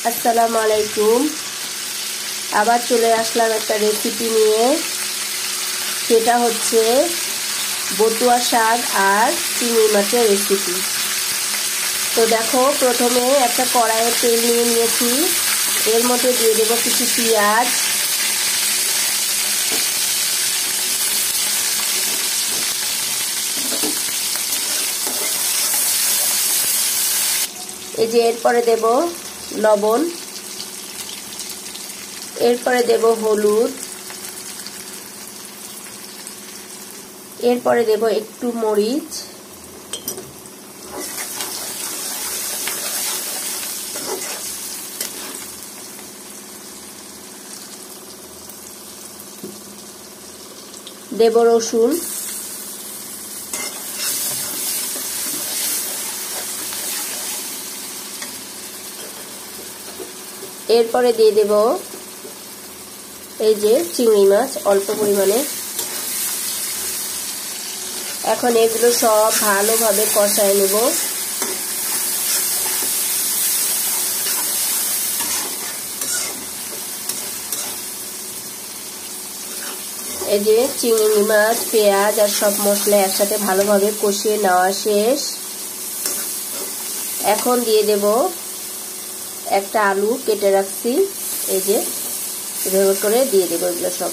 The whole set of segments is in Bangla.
আসসালামু আলাইকুম। আবার চলে আসলাম একটা রেসিপি নিয়ে, সেটা হচ্ছে বটুয়া শাক আর চিংড়ি মাছের রেসিপি। তো দেখো, প্রথমে একটা কড়াইয়ে তেল নিয়ে নিয়েছি, এর মধ্যে দিয়ে দেবো কিছু পেঁয়াজ, এই যে এরপরে দেব লবণ, এরপরে দেব হলুদ, এরপরে দেব একটু মরিচ, দেব রসুন, এরপরে দিয়ে দেব এই যে চিংড়ি মাছ অল্প পরিমাণে। এখন এগুলো সব ভালোভাবে কষায় নেব। এই যে চিংড়ি মাছ, পেঁয়াজ আর সব মশলা একসাথে ভালোভাবে কষিয়ে নেওয়া শেষ। এখন দিয়ে দেব একটা আলু কেটে রাখছি, এই যে এভাবে করে দিয়ে দেবো এগুলো সব।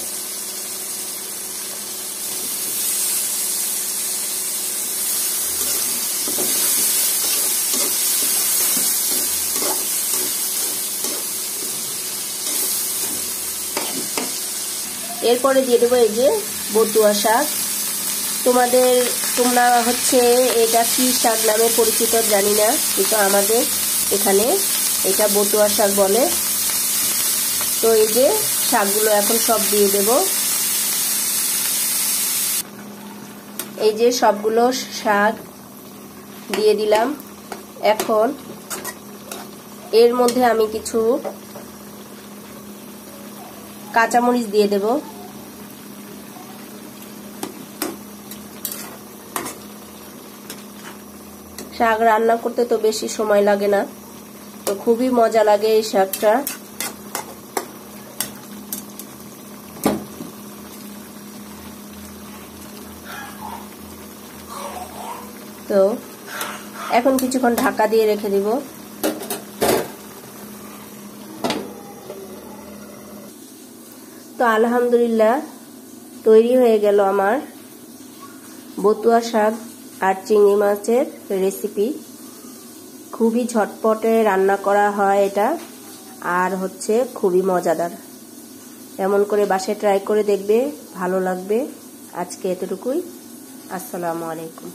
এরপরে দিয়ে দেবো এই যে বটুয়া শাক। তোমরা হচ্ছে এটা কি শাক নামে পরিচিত জানি না, কিন্তু আমাদের এখানে এটা বটুয়া শাক বলে। তো এই যে শাকগুলো এখন সব দিয়ে দেব। এই যে সবগুলো শাক দিয়ে দিলাম। এখন এর মধ্যে আমি কিছু কাঁচামরিচ দিয়ে দেব। শাক রান্না করতে তো বেশি সময় লাগে না, তো খুবই মজা লাগে এই শাকটা। তো এখন কিছুক্ষণ ঢাকা দিয়ে রেখে দিব। তো আলহামদুলিল্লাহ তৈরি হয়ে গেল আমার বটুয়া শাক আর চিংড়ি মাছের রেসিপি। খুবই ঝটপটে রান্না করা হয় এটা, আর হচ্ছে খুবই মজাদার। এমন করে বাসায় ট্রাই করে দেখবে, ভালো লাগবে। আজকে এতটুকুই। আসসালামু আলাইকুম।